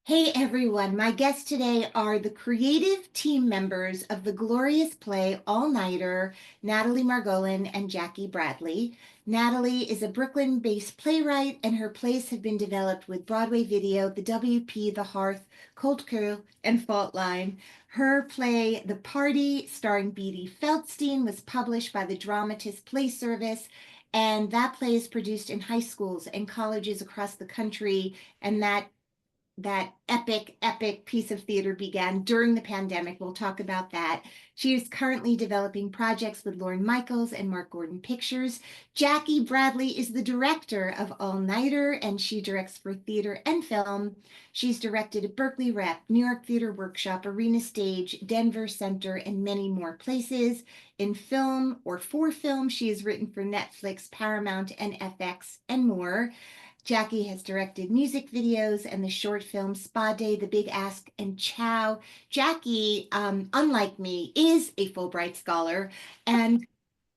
Hey everyone, my guests today are the creative team members of the glorious play All Nighter, Natalie Margolin and Jaki Bradley. Natalie is a Brooklyn-based playwright, and her plays have been developed with Broadway Video, the WP, The Hearth, Cold Crew, and Fault Line. Her play, The Party, starring B.D. Feldstein, was published by the Dramatist Play Service, and that play is produced in high schools and colleges across the country, and that epic piece of theater began during the pandemic. We'll talk about that. She is currently developing projects with Lorne Michaels and Mark Gordon Pictures. Jaki Bradley is the director of All Nighter, and she directs for theater and film. She's directed at Berkeley Rep, New York Theater Workshop, Arena Stage, Denver Center, and many more places. In film or for film, she has written for Netflix, Paramount, and FX, and more. Jaki has directed music videos and the short film Spa Day, The Big Ask, and Chow. Jaki, unlike me, is a Fulbright scholar, and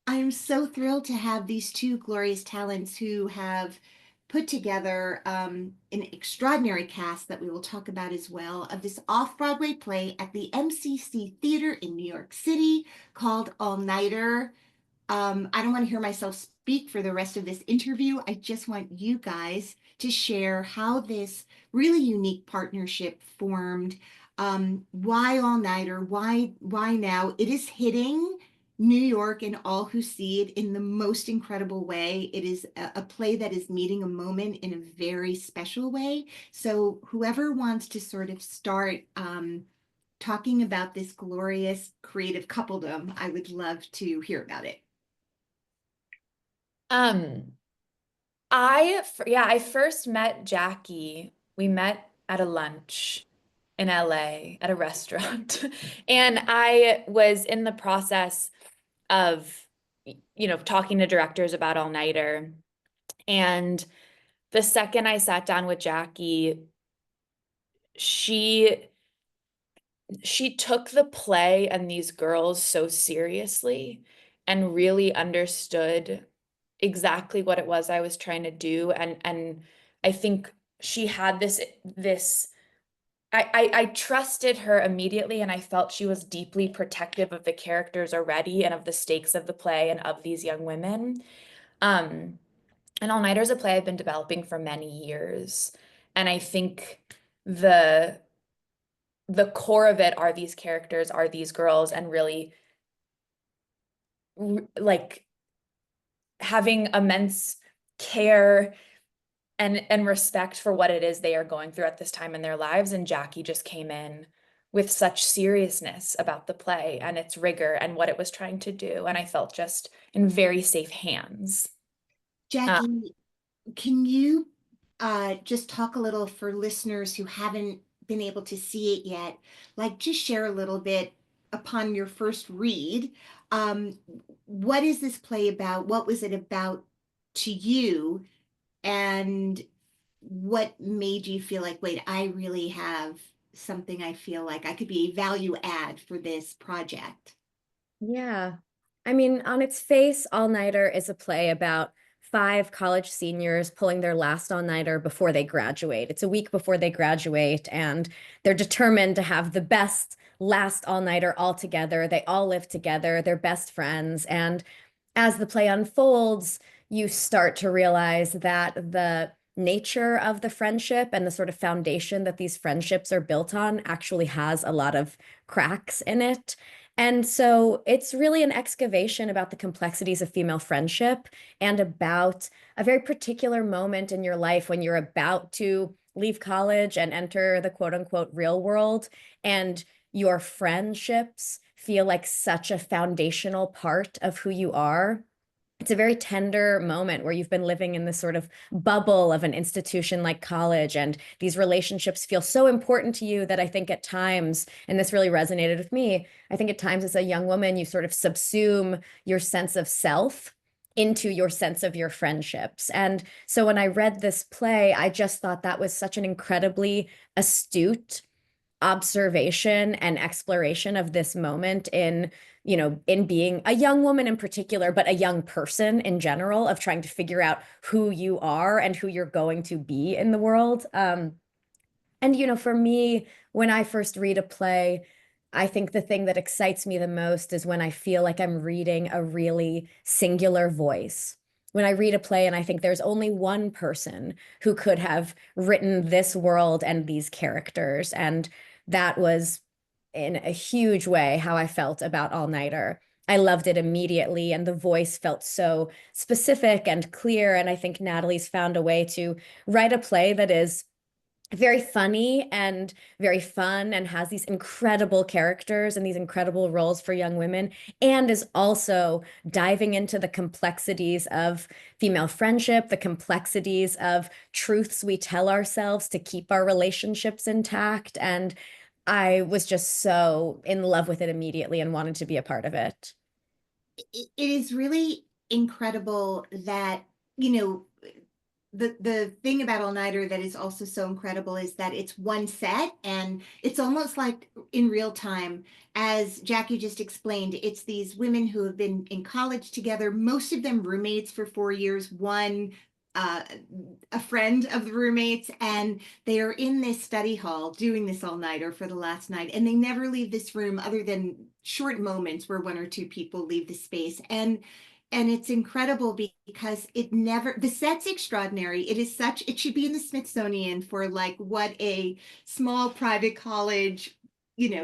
I'm so thrilled to have these two glorious talents who have put together an extraordinary cast that we will talk about as well of this off-Broadway play at the MCC Theater in New York City called All Nighter. I don't want to hear myself speak for the rest of this interview. I just want you guys to share how this really unique partnership formed. Why All Nighter? Why now? It is hitting New York and all who see it in the most incredible way. It is a play that is meeting a moment in a very special way. So whoever wants to sort of start talking about this glorious creative coupledom, I would love to hear about it. Um, I first met Jackie. We met at a lunch in LA at a restaurant. And I was in the process of, talking to directors about All Nighter. And the second I sat down with Jackie, she she took the play and these girls so seriously and really understood exactly what it was I was trying to do. And I think she had this I trusted her immediately, and I felt she was deeply protective of the characters already and of the stakes of the play and of these young women. Um, and All Nighter is a play I've been developing for many years. And I think the the core of it are these characters, are these girls, and really like having immense care and respect for what it is they are going through at this time in their lives. And Jackie just came in with such seriousness about the play and its rigor and what it was trying to do. And I felt just in very safe hands. Uh, Jackie, can you just talk a little for listeners who haven't been able to see it yet? Like, just share a little bit upon your first read. Um, what is this play about? What was it about to you? And what made you feel like, wait, I really have something I feel like I could be a value add for this project? Yeah. I mean, on its face, All Nighter is a play about five college seniors pulling their last all-nighter before they graduate. It's a week before they graduate, and they're determined to have the best last all-nighter all together. They all live together, they're best friends. And as the play unfolds, you start to realize that the nature of the friendship and the sort of foundation that these friendships are built on actually has a lot of cracks in it. And so it's really an excavation about the complexities of female friendship and about a very particular moment in your life when you're about to leave college and enter the quote unquote real world. And your friendships feel like such a foundational part of who you are. It's a very tender moment where you've been living in this sort of bubble of an institution like college, and these relationships feel so important to you that I think at times, and this really resonated with me, I think at times as a young woman, you sort of subsume your sense of self into your sense of your friendships. And so when I read this play, I just thought that was such an incredibly astute observation and exploration of this moment in, in being a young woman in particular, but a young person in general, of trying to figure out who you are and who you're going to be in the world. And, for me, when I first read a play, I think the thing that excites me the most is when I feel like I'm reading a really singular voice. When I read a play and I think there's only one person who could have written this world and these characters. And that was in a huge way how I felt about All Nighter. I loved it immediately, and the voice felt so specific and clear. And I think Natalie's found a way to write a play that is very funny and very fun and has these incredible characters and these incredible roles for young women, and is also diving into the complexities of female friendship, the complexities of truths we tell ourselves to keep our relationships intact. And I was just so in love with it immediately and wanted to be a part of it. It is really incredible that, you know, the thing about All Nighter that is also so incredible is that it's one set, and it's almost like in real time. As Jaki just explained, it's these women who have been in college together, most of them roommates for 4 years, one uh, a friend of the roommates, and they are in this study hall doing this all-nighter for the last night, and they never leave this room other than short moments where one or two people leave the space. And it's incredible because it never, the set's extraordinary. It is such, it should be in the Smithsonian for like what a small private college,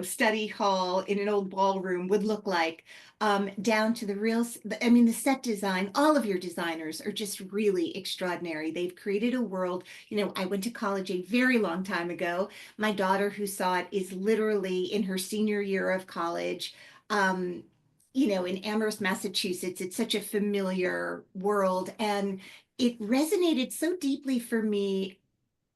study hall in an old ballroom would look like. Down to the real, I mean, the set design, all of your designers are just really extraordinary. They've created a world. I went to college a very long time ago. My daughter, who saw it, is literally in her senior year of college. Um, in Amherst, Massachusetts. It's such a familiar world. And it resonated so deeply for me,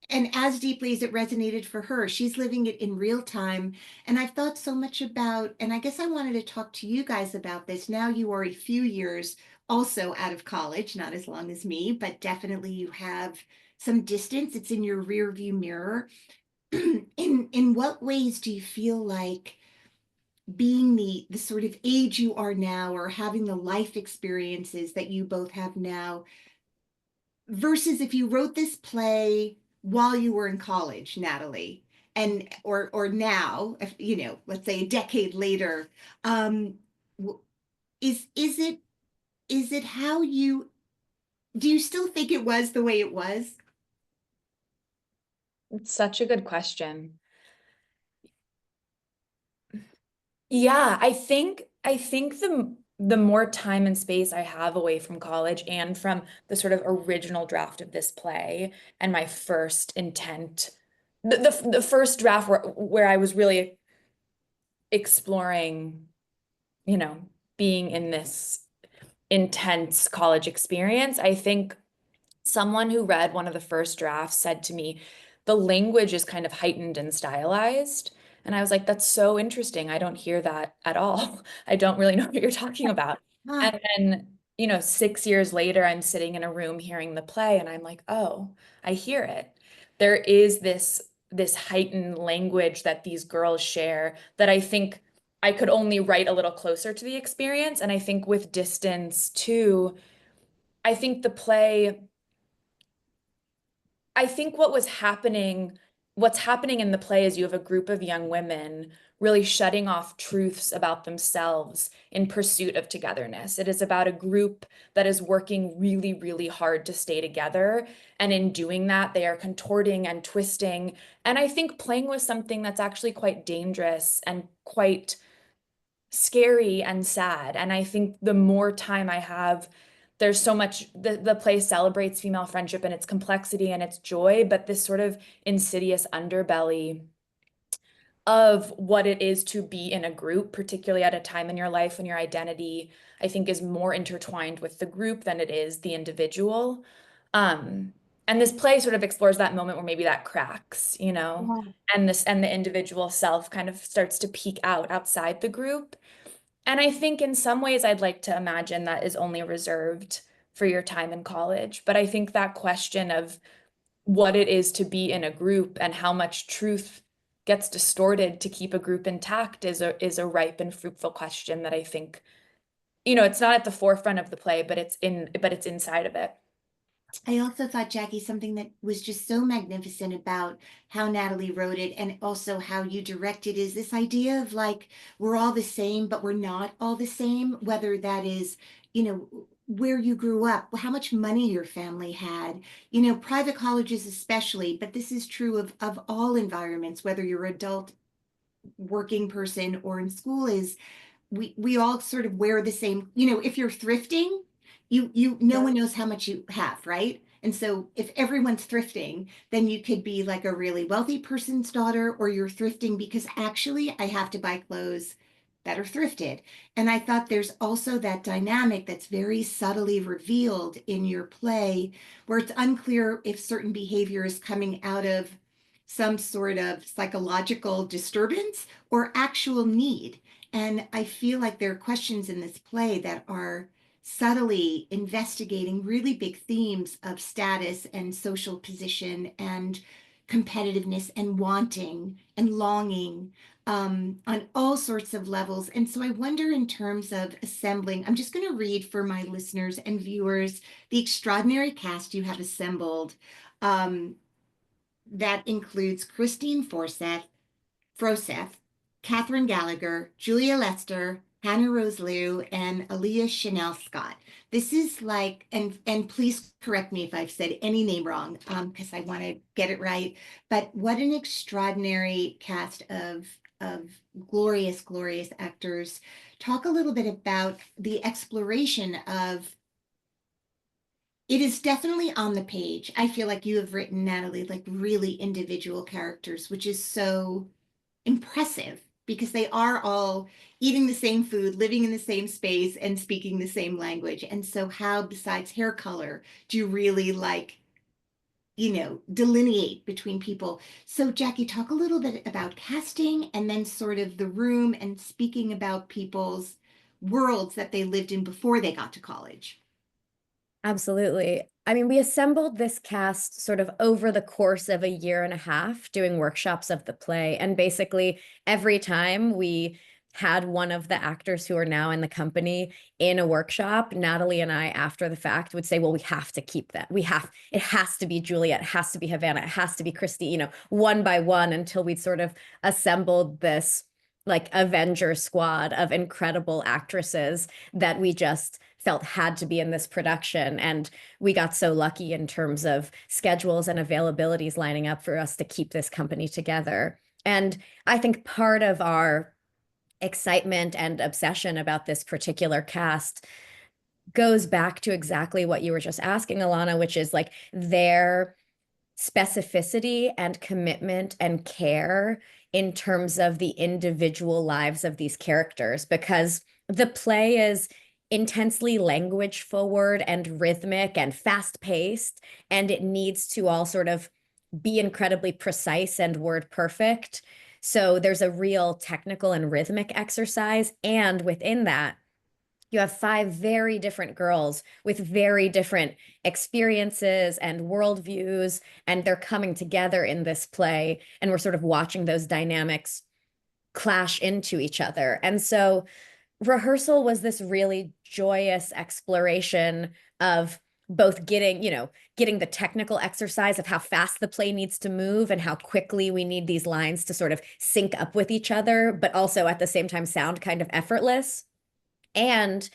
and as deeply as it resonated for her. She's living it in real time. And I've thought so much about, and I guess I wanted to talk to you guys about this. Now you are a few years also out of college, not as long as me, but definitely you have some distance. It's in your rear view mirror. In what ways do you feel like being the sort of age you are now, or having the life experiences that you both have now, versus if you wrote this play while you were in college, Natalie, and or now, if, let's say a decade later, um is it how you, do you still think it was the way it was? It's such a good question. Yeah, I think the more time and space I have away from college and from the sort of original draft of this play and my first intent, the first draft where I was really exploring, you know, being in this intense college experience, I think someone who read one of the first drafts said to me, the language is kind of heightened and stylized. And I was like, that's so interesting. I don't hear that at all. I don't really know what you're talking about. Huh. And then, 6 years later, I'm sitting in a room hearing the play and I'm like, oh, I hear it. There is this heightened language that these girls share that I think I could only write a little closer to the experience. And I think with distance too, I think the play I think what's happening in the play is you have a group of young women really shutting off truths about themselves in pursuit of togetherness. It is about a group that is working really, really hard to stay together. And in doing that, they are contorting and twisting. And I think playing with something that's actually quite dangerous and quite scary and sad. And I think the more time I have, there's so much, the play celebrates female friendship and its complexity and its joy, but this sort of insidious underbelly of what it is to be in a group, particularly at a time in your life when your identity, I think, is more intertwined with the group than it is the individual. And this play sort of explores that moment where maybe that cracks, Yeah. and the individual self kind of starts to peek out outside the group. And I think in some ways, I'd like to imagine that is only reserved for your time in college. But I think that question of what it is to be in a group and how much truth gets distorted to keep a group intact is a ripe and fruitful question that I think, it's not at the forefront of the play, but it's inside of it. I also thought, Jackie, something that was just so magnificent about how Natalie wrote it and also how you directed is this idea of like we're all the same, but we're not all the same, whether that is, where you grew up, how much money your family had, private colleges especially, but this is true of all environments, whether you're adult working person or in school, is we all sort of wear the same, if you're thrifting, you no one knows how much you have, right? And so if everyone's thrifting, then you could be like a really wealthy person's daughter, or you're thrifting because actually I have to buy clothes that are thrifted. And I thought there's also that dynamic that's very subtly revealed in your play, where it's unclear if certain behavior is coming out of some sort of psychological disturbance or actual need. And I feel like there are questions in this play that are subtly investigating really big themes of status and social position and competitiveness and wanting and longing, on all sorts of levels. And so I wonder, in terms of assembling, I'm just going to read for my listeners and viewers the extraordinary cast you have assembled. Um, that includes Christine Froseth, Catherine Gallagher, Julia Lester, Hannah Rose Liu, and Aaliyah Chanel Scott. This is like, and please correct me if I've said any name wrong, because I want to get it right. But what an extraordinary cast of glorious, glorious actors. Talk a little bit about the exploration of, it is definitely on the page. I feel like you have written, Natalie, like really individual characters, which is so impressive because they are all eating the same food, living in the same space, and speaking the same language. And so, how, besides hair color, do you really like, delineate between people? So, Jackie, talk a little bit about casting and then sort of the room and speaking about people's worlds that they lived in before they got to college. Absolutely. I mean, we assembled this cast sort of over the course of a year and a half doing workshops of the play. And basically, every time we had one of the actors who are now in the company in a workshop, Natalie and I, after the fact, would say, well, we have to keep that. It has to be Juliet, it has to be Havana, it has to be Christy, one by one, until we'd sort of assembled this like Avenger squad of incredible actresses that we just felt had to be in this production. And we got so lucky in terms of schedules and availabilities lining up for us to keep this company together. And I think part of our excitement and obsession about this particular cast goes back to exactly what you were just asking, Ilana, which is like their specificity and commitment and care in terms of the individual lives of these characters, because the play is intensely language forward and rhythmic and fast paced, and it needs to all sort of be incredibly precise and word perfect. So there's a real technical and rhythmic exercise. And within that, you have five very different girls with very different experiences and worldviews, and they're coming together in this play. And we're sort of watching those dynamics clash into each other. And so rehearsal was this really joyous exploration of both getting the technical exercise of how fast the play needs to move and how quickly we need these lines to sort of sync up with each other, but also at the same time sound kind of effortless. And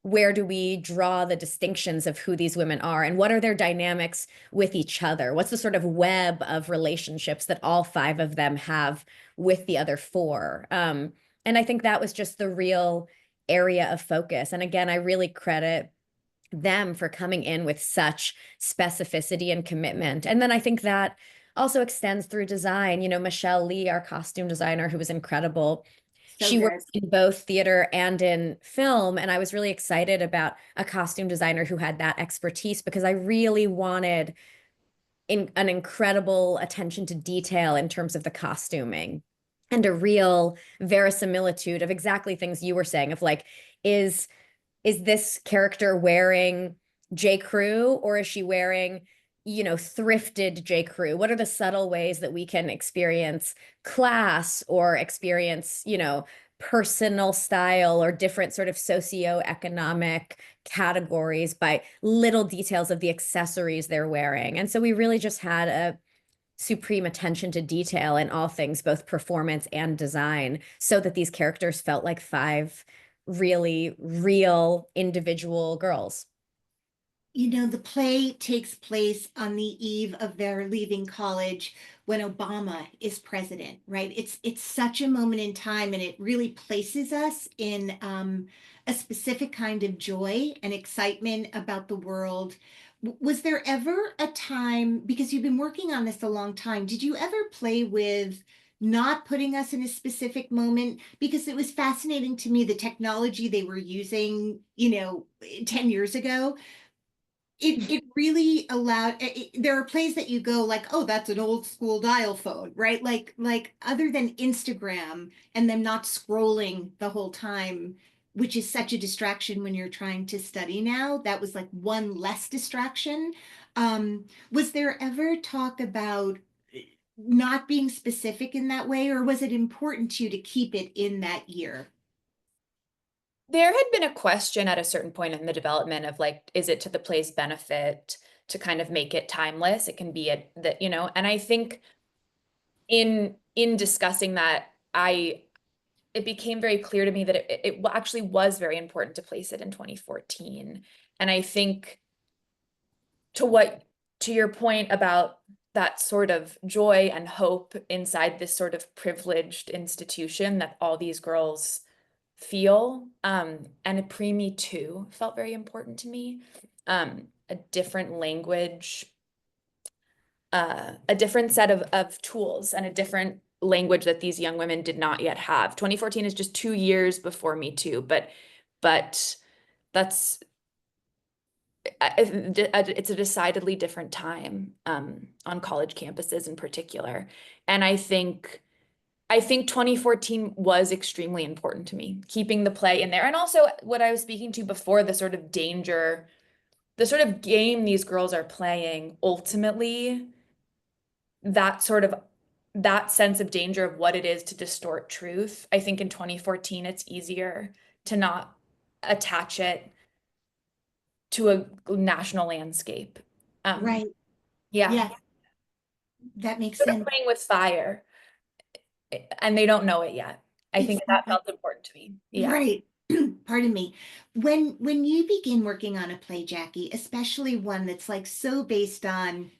where do we draw the distinctions of who these women are and what are their dynamics with each other? What's the sort of web of relationships that all five of them have with the other four? And I think that was just the real area of focus. And again, I really credit them for coming in with such specificity and commitment. And then I think that also extends through design. Michelle Lee, our costume designer, who was incredible, So she good. works in both theater and in film. And I was really excited about a costume designer who had that expertise because I really wanted an incredible attention to detail in terms of the costuming and a real verisimilitude of exactly things you were saying of like, is this character wearing J. Crew or is she wearing, thrifted J. Crew? What are the subtle ways that we can experience class or experience, personal style or different sort of socioeconomic categories, by little details of the accessories they're wearing. And so we really just had a supreme attention to detail in all things, both performance and design, so that these characters felt like five really real individual girls. You know, the play takes place on the eve of their leaving college when Obama is president, right? It's such a moment in time, and it really places us in a specific kind of joy and excitement about the world. Was there ever a time, because you've been working on this a long time, did you ever play with not putting us in a specific moment? Because it was fascinating to me the technology they were using, 10 years ago. It really allowed there are plays that you go like, oh, that's an old school dial phone, right? Like other than Instagram and them not scrolling the whole time, which is such a distraction when you're trying to study now. That was like one less distraction. Was there ever talk about not being specific in that way, or was it important to you to keep it in that year? There had been a question at a certain point in the development of like, is it to the play's benefit to kind of make it timeless? It can be that, and I think in discussing that, it became very clear to me that it actually was very important to place it in 2014. And I think to your point about that sort of joy and hope inside this sort of privileged institution that all these girls feel, and a pre-Me Too felt very important to me. A different language, a different set of tools, and a different language that these young women did not yet have. 2014 is just 2 years before Me Too, but that's it's a decidedly different time on college campuses in particular. And I think 2014 was extremely important to me, keeping the play in there. And also what I was speaking to before, the sort of danger, the sort of game these girls are playing, ultimately, that sense of danger of what it is to distort truth. I think in 2014, it's easier to not attach it to a national landscape. Right. Yeah, Yeah, that makes sort of sense. playing with fire, and they don't know it yet. I It's think that felt important to me. Yeah. right. Pardon me. When you begin working on a play, Jackie, especially one that's like so based on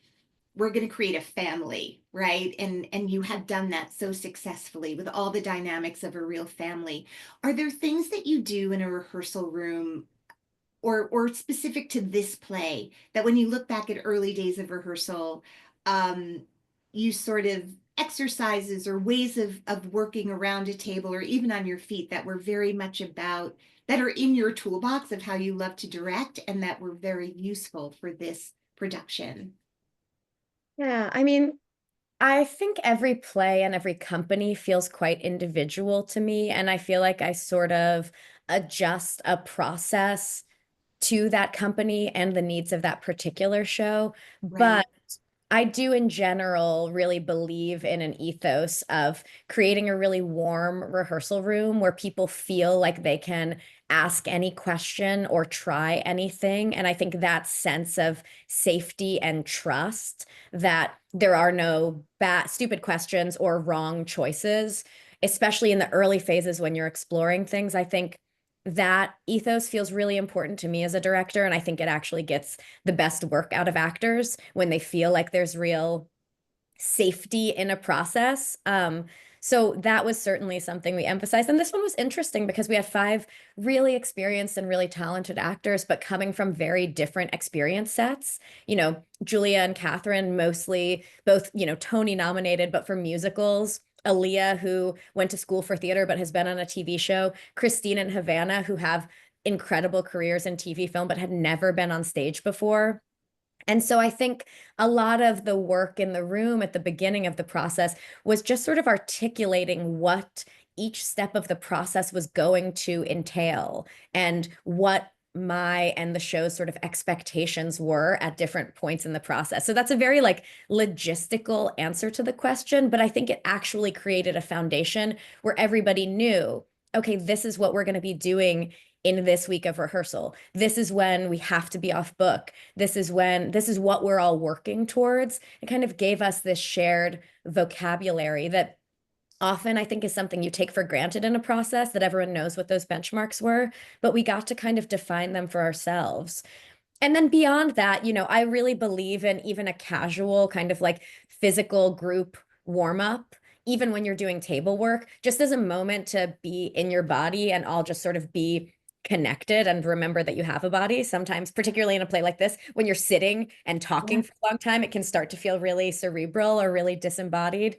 we're going to create a family, right? And you have done that so successfully with all the dynamics of a real family. Are there things that you do in a rehearsal room or specific to this play that when you look back at early days of rehearsal, um, you sort of exercises or ways of working around a table or even on your feet that were very much about that are in your toolbox of how you love to direct and that were very useful for this production? Yeah, I mean, I think every play and every company feels quite individual to me. And I feel like I sort of adjust a process to that company and the needs of that particular show. Right. But I do, in general, really believe in an ethos of creating a really warm rehearsal room where people feel like they can ask any question or try anything. And I think that sense of safety and trust, that there are no bad, stupid questions or wrong choices, especially in the early phases when you're exploring things, I think that ethos feels really important to me as a director. And I think it actually gets the best work out of actors when they feel like there's real safety in a process. So that was certainly something we emphasized. And this one was interesting because we had five really experienced and really talented actors, but coming from very different experience sets. Julia and Catherine, mostly both, Tony nominated, but for musicals. Aaliyah, who went to school for theater but has been on a TV show. Christine and Havana, who have incredible careers in TV film but had never been on stage before. And so I think a lot of the work in the room at the beginning of the process was just sort of articulating what each step of the process was going to entail and what my and the show's sort of expectations were at different points in the process. So that's a very like logistical answer to the question, but I think it actually created a foundation where everybody knew, okay, this is what we're going to be doing in this week of rehearsal. This is when we have to be off book. This is what we're all working towards. It kind of gave us this shared vocabulary that often I think is something you take for granted in a process, that everyone knows what those benchmarks were, but we got to kind of define them for ourselves. And then beyond that, I really believe in even a casual kind of like physical group warm up, even when you're doing table work, just as a moment to be in your body and all just sort of be connected and remember that you have a body. Sometimes, particularly in a play like this, when you're sitting and talking for a long time, it can start to feel really cerebral or really disembodied.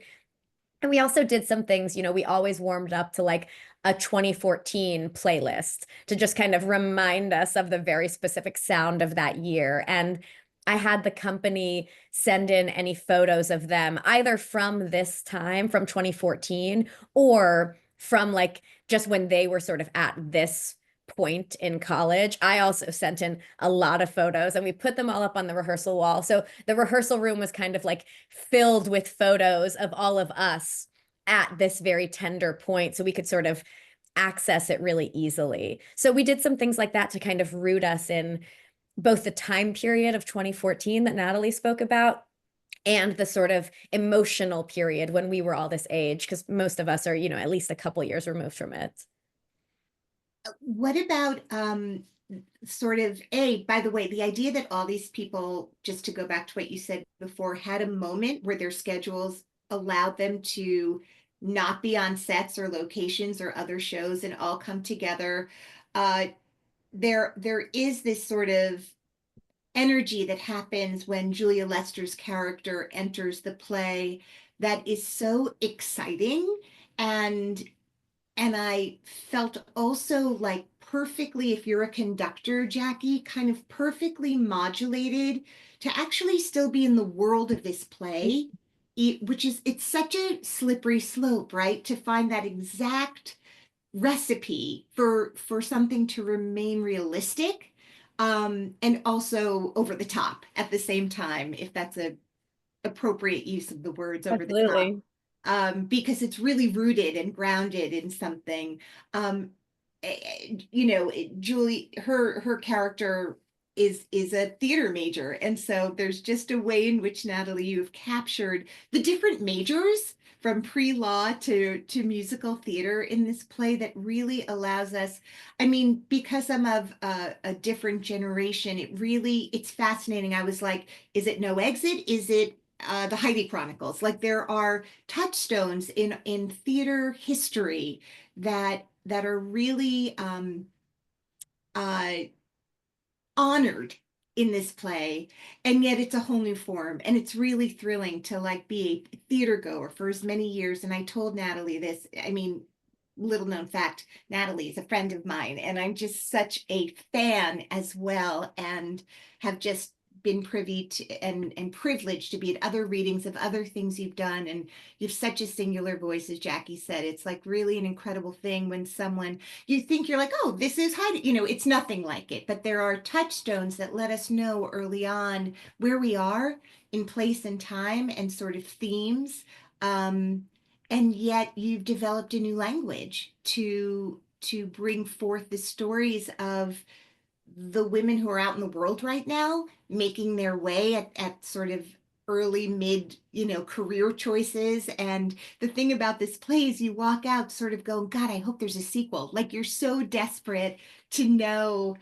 And we also did some things, we always warmed up to like a 2014 playlist to just kind of remind us of the very specific sound of that year. And I had the company send in any photos of them, either from this time, from 2014, or from like just when they were sort of at this point in college. I also sent in a lot of photos and we put them all up on the rehearsal wall. So the rehearsal room was kind of like filled with photos of all of us at this very tender point. So we could sort of access it really easily. So we did some things like that to kind of root us in both the time period of 2014 that Natalie spoke about and the sort of emotional period when we were all this age, because most of us are, at least a couple years removed from it. What about by the way, the idea that all these people, just to go back to what you said before, had a moment where their schedules allowed them to not be on sets or locations or other shows and all come together. There is this sort of energy that happens when Julia Lester's character enters the play that is so exciting, and I felt also like perfectly, if you're a conductor, Jaki, kind of perfectly modulated to actually still be in the world of this play, which is, it's such a slippery slope, right? To find that exact recipe for something to remain realistic, and also over the top at the same time, if that's a appropriate use of the words, over the top, Absolutely. because it's really rooted and grounded in something. Um, Julie, her character is a theater major, and so there's just a way in which, Natalie, you've captured the different majors from pre-law to musical theater in this play that really allows us. I mean, because I'm of a different generation, it's fascinating. I was like, is it No Exit? Is it the Heidi Chronicles? Like, there are touchstones in theater history that are really uh, honored in this play, and yet it's a whole new form, and it's really thrilling to like be a theater goer for as many years. And I told Natalie this, I mean, little known fact, Natalie is a friend of mine, and I'm just such a fan as well, and have just been privy to and privileged to be at other readings of other things you've done. And you have such a singular voice, as Jaki said. It's like really an incredible thing when someone, you think you're like, oh, this is Heidi, it's nothing like it, but there are touchstones that let us know early on where we are in place and time and sort of themes. And yet you've developed a new language to bring forth the stories of the women who are out in the world right now, making their way at sort of early mid career choices. And the thing about this play is you walk out sort of going, God, I hope there's a sequel. Like, you're so desperate to know.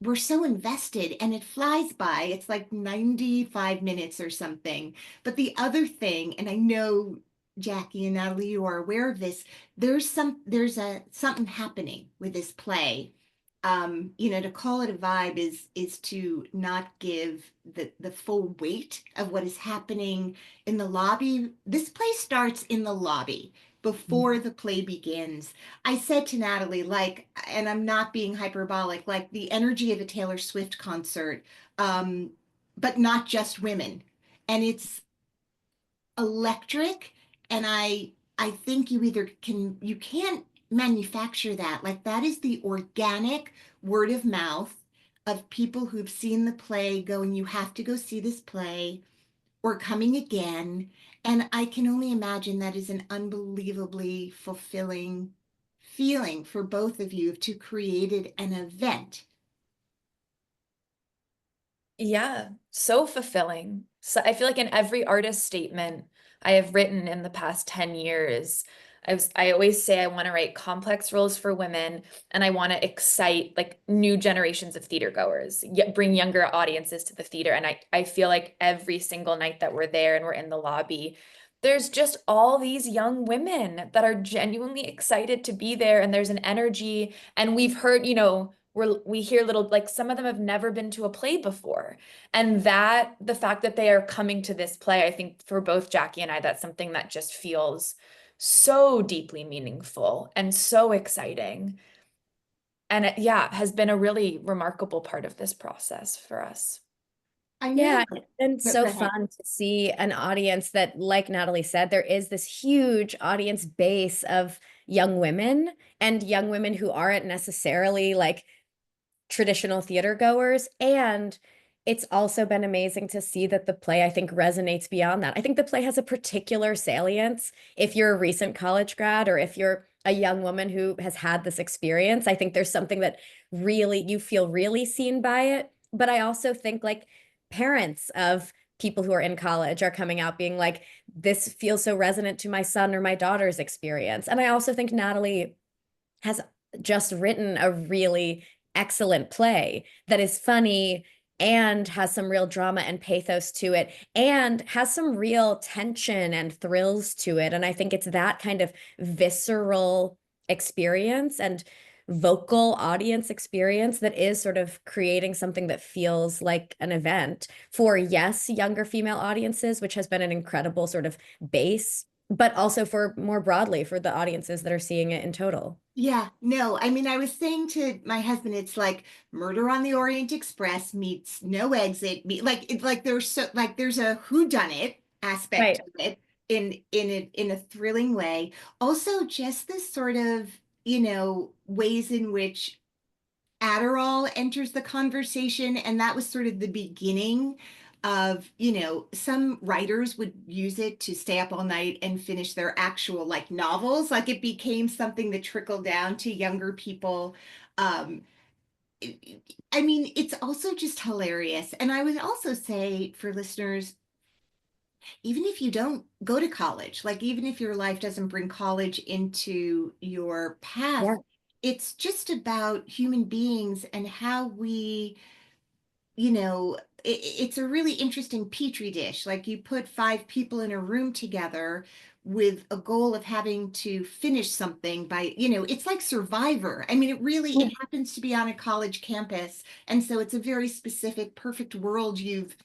We're so invested, and it flies by. It's like 95 minutes or something. But the other thing, and I know Jaki and Natalie, you are aware of this, there's something happening with this play. To call it a vibe is to not give the full weight of what is happening in the lobby. This play starts in the lobby before the play begins. I said to Natalie, like, and I'm not being hyperbolic, like the energy of a Taylor Swift concert, um, but not just women. And it's electric. And I think you can't manufacture that. Like, that is the organic word of mouth of people who've seen the play going, you have to go see this play, or coming again. And I can only imagine that is an unbelievably fulfilling feeling for both of you to created an event? Yeah, so fulfilling. So I feel like in every artist statement I have written in the past 10 years, I always say I want to write complex roles for women and I want to excite like new generations of theater goers, yet bring younger audiences to the theater. And I feel like every single night that we're there and we're in the lobby, there's just all these young women that are genuinely excited to be there and there's an energy and we've heard, we hear little like some of them have never been to a play before. And that the fact that they are coming to this play, I think for both Jaki and I, that's something that just feels so deeply meaningful and so exciting. And it, yeah, has been a really remarkable part of this process for us. I know. Yeah, and so Go ahead. fun to see an audience that, like Natalie said, there is this huge audience base of young women and young women who aren't necessarily like traditional theater goers. And it's also been amazing to see that the play, I think, resonates beyond that. I think the play has a particular salience if you're a recent college grad or if you're a young woman who has had this experience. I think there's something that really you feel really seen by it. But I also think like parents of people who are in college are coming out being like, this feels so resonant to my son or my daughter's experience. And I also think Natalie has just written a really excellent play that is funny and has some real drama and pathos to it and has some real tension and thrills to it. And I think it's that kind of visceral experience and vocal audience experience that is sort of creating something that feels like an event for, yes, younger female audiences, which has been an incredible sort of base, but also for more broadly for the audiences that are seeing it in total. Yeah, no, I mean, I was saying to my husband, it's like Murder on the Orient Express meets No Exit. Like it's like there's a whodunit aspect Right. to it in a thrilling way. Also, just this sort of, ways in which Adderall enters the conversation, and that was sort of the beginning of, some writers would use it to stay up all night and finish their actual like novels. Like it became something that trickled down to younger people. Um, I mean, it's also just hilarious. And I would also say for listeners, even if you don't go to college, like even if your life doesn't bring college into your path, Yeah. it's just about human beings and how we, you know, it's a really interesting petri dish. Like you put five people in a room together with a goal of having to finish something by, it's like Survivor. I mean, it happens to be on a college campus. And so it's a very specific, perfect world you've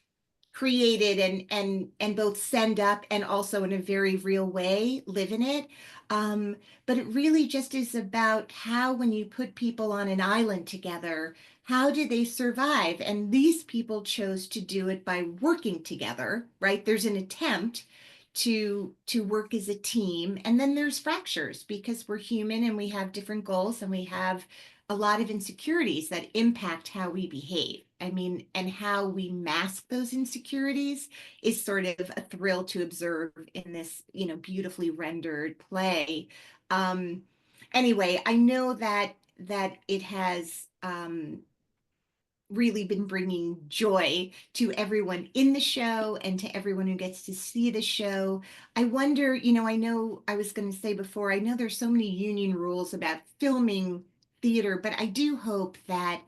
created and both send up and also in a very real way live in it. But it really just is about how when you put people on an island together, how do they survive? And these people chose to do it by working together, right? There's an attempt to work as a team, and then there's fractures because we're human and we have different goals and we have a lot of insecurities that impact how we behave. I mean, and how we mask those insecurities is sort of a thrill to observe in this, beautifully rendered play. Um, anyway, I know that it has really been bringing joy to everyone in the show and to everyone who gets to see the show. I wonder, I know I was going to say before, I know there's so many union rules about filming theater, but I do hope that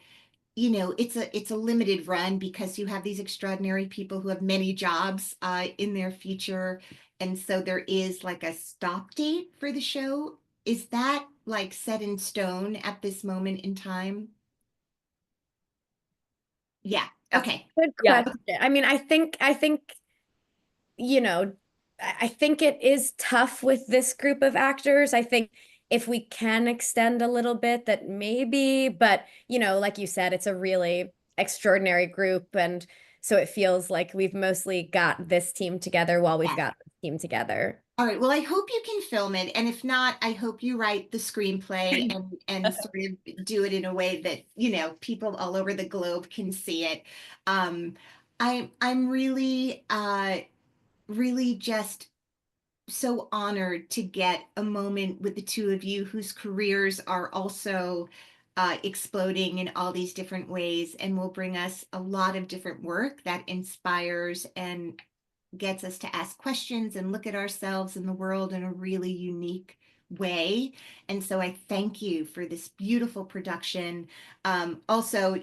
it's a limited run because you have these extraordinary people who have many jobs in their future, and so there is like a stop date for the show. Is that like set in stone at this moment in time? Yeah. That's Okay. a good Yeah. question. I mean, I think, you know, I think it is tough with this group of actors. I think if we can extend a little bit, that maybe, but like you said, it's a really extraordinary group. And so it feels like we've mostly got this team together while we've Yes. got this team together. All right. Well, I hope you can film it, and if not, I hope you write the screenplay and sort of do it in a way that people all over the globe can see it. I'm really really just so honored to get a moment with the two of you whose careers are also exploding in all these different ways and will bring us a lot of different work that inspires and gets us to ask questions and look at ourselves and the world in a really unique way. And so I thank you for this beautiful production. Also,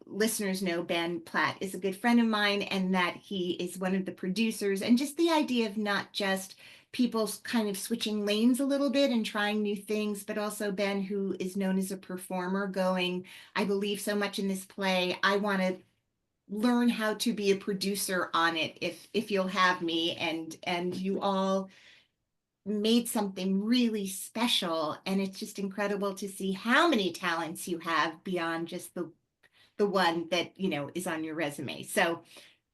listeners know Ben Platt is a good friend of mine and that he is one of the producers. And just the idea of not just people kind of switching lanes a little bit and trying new things, but also Ben, who is known as a performer, going, I believe so much in this play. I want to learn how to be a producer on it if you'll have me, and you all made something really special, and it's just incredible to see how many talents you have beyond just the one that is on your resume. So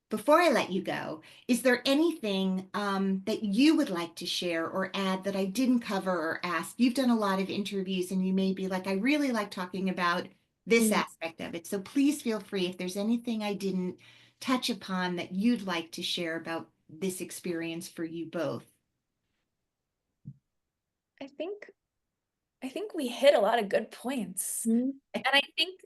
before I let you go, is there anything that you would like to share or add that I didn't cover or ask? You've done a lot of interviews and you may be like, I really like talking about this Mm. aspect of it. So please feel free if there's anything I didn't touch upon that you'd like to share about this experience for you both. I think I think we hit a lot of good points. Mhm. And I think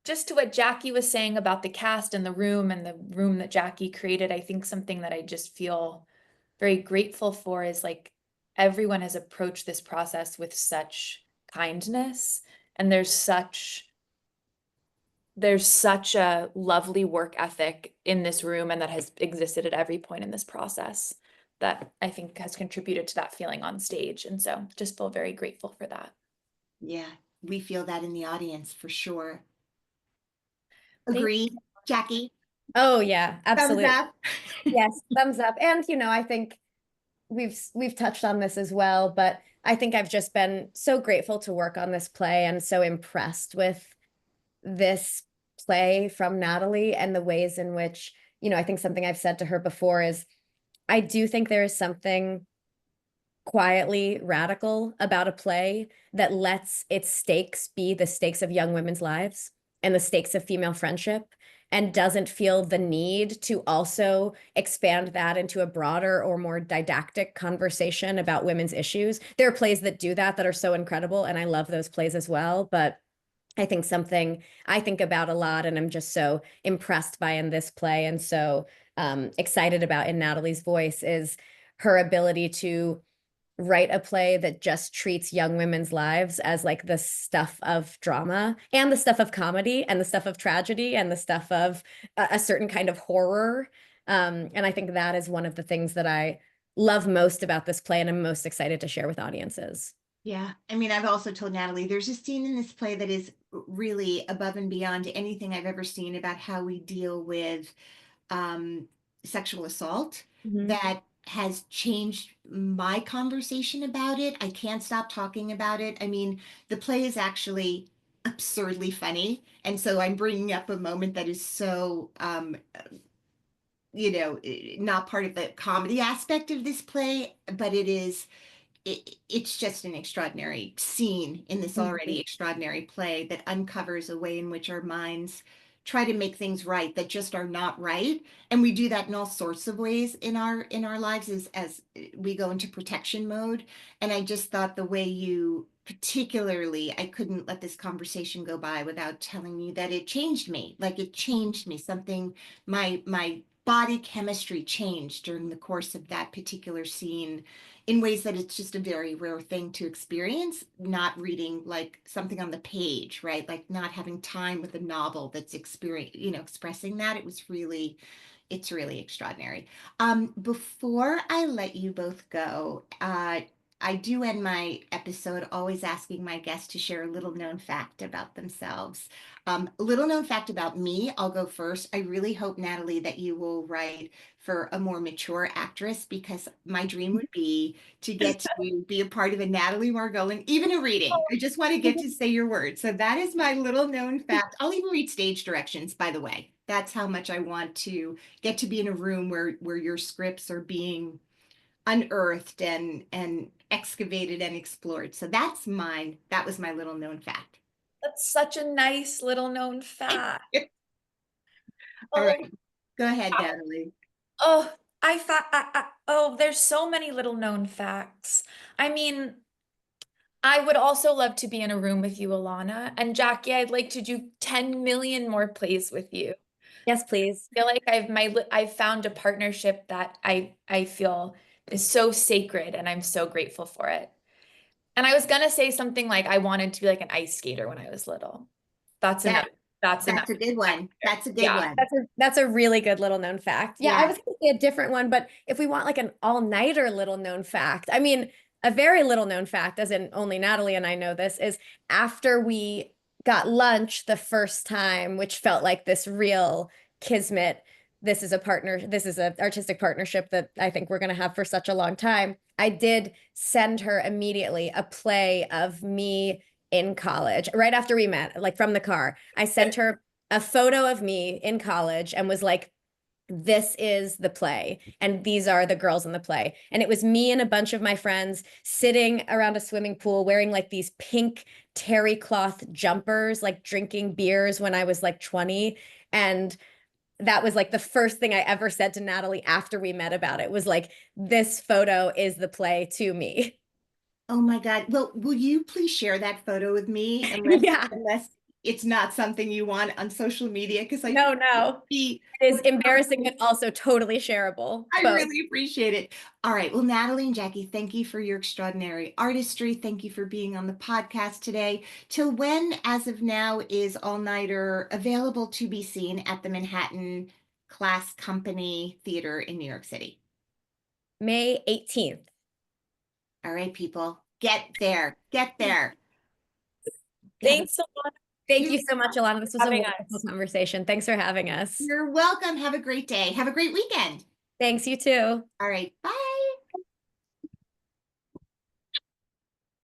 just to what Jaki was saying about the cast and the room that Jaki created, I think something that I just feel very grateful for is like everyone has approached this process with such kindness, and there's such a lovely work ethic in this room and that has existed at every point in this process that I think has contributed to that feeling on stage. And so just feel very grateful for that. Yeah, we feel that in the audience for sure. Thank Agreed, Jackie? Oh yeah, Thumbs absolutely. up. Yes, thumbs up. And I think we've touched on this as well, but I think I've just been so grateful to work on this play and so impressed with this play from Natalie and the ways in which, I think something I've said to her before is I do think there is something quietly radical about a play that lets its stakes be the stakes of young women's lives and the stakes of female friendship and doesn't feel the need to also expand that into a broader or more didactic conversation about women's issues. There are plays that do that are so incredible, and I love those plays as well. But I think something I think about a lot and I'm just so impressed by in this play and so excited about in Natalie's voice is her ability to write a play that just treats young women's lives as like the stuff of drama and the stuff of comedy and the stuff of tragedy and the stuff of a certain kind of horror. And I think that is one of the things that I love most about this play and I'm most excited to share with audiences. Yeah, I mean, I've also told Natalie there's a scene in this play that is really above and beyond anything I've ever seen about how we deal with um, sexual assault Mhm. that has changed my conversation about it. I can't stop talking about it. I mean, the play is actually absurdly funny. And so I'm bringing up a moment that is so, not part of the comedy aspect of this play, but it's just an extraordinary scene in this already Mhm. extraordinary play that uncovers a way in which our minds try to make things right that just are not right, and we do that in all sorts of ways in our lives as we go into protection mode. And I just thought the way you particularly, I couldn't let this conversation go by without telling you that it changed me, like it changed me something. My body chemistry changed during the course of that particular scene in ways that it's just a very rare thing to experience, not reading like something on the page, right? Like not having time with a novel that's expressing that. It's really extraordinary. Before I let you both go, I do end my episode always asking my guests to share a little known fact about themselves. A little known fact about me, I'll go first. I really hope, Natalie, that you will write for a more mature actress because my dream would be to get to be a part of a Natalie Margolin, even a reading. I just want to get to say your words. So that is my little known fact. I'll even read stage directions, by the way. That's how much I want to get to be in a room where your scripts are being unearthed and excavated and explored. So that's mine. That was my little known fact. That's such a nice little known fact. All right, Oh, go ahead, Natalie. oh, Oh, there's so many little known facts. I mean, I would also love to be in a room with you, Ilana. And Jackie, I'd like to do 10 million more plays with you. Yes, please. I feel like I've found a partnership that I feel is so sacred, and I'm so grateful for it. And I was gonna say something like I wanted to be like an ice skater when I was little. That's That enough. That's that's enough. a good one. That's a good Yeah. one. That's a really good little known fact. Yeah, I Yeah. was going to say a different one, but if we want like an all-nighter little known fact, I mean, a very little known fact, as in only Natalie and I know this, is after we got lunch the first time, which felt like this real kismet. This is an artistic partnership that I think we're going to have for such a long time. I did send her immediately a play of me in college, right after we met, like from the car. I sent her a photo of me in college and was like, this is the play and these are the girls in the play. And it was me and a bunch of my friends sitting around a swimming pool wearing like these pink terry cloth jumpers, like drinking beers when I was like 20. And that was like the first thing I ever said to Natalie after we met about it, was like, this photo is the play to me. Oh my God. Well, will you please share that photo with me Yeah. unless it's not something you want on social media? Because I No, think no. be It is embarrassing but also totally shareable. I Both. really appreciate it. All right. Well, Natalie and Jackie, thank you for your extraordinary artistry. Thank you for being on the podcast today. Till when, as of now, is All Nighter available to be seen at the Manhattan Class Company Theater in New York City? May 18th. All right, people, get there. Get there. Thanks a lot Thank you so much, Ilana. This was a having wonderful us. conversation. Thanks for having us. You're welcome. Have a great day. Have a great weekend. Thanks, you too. All right. Bye.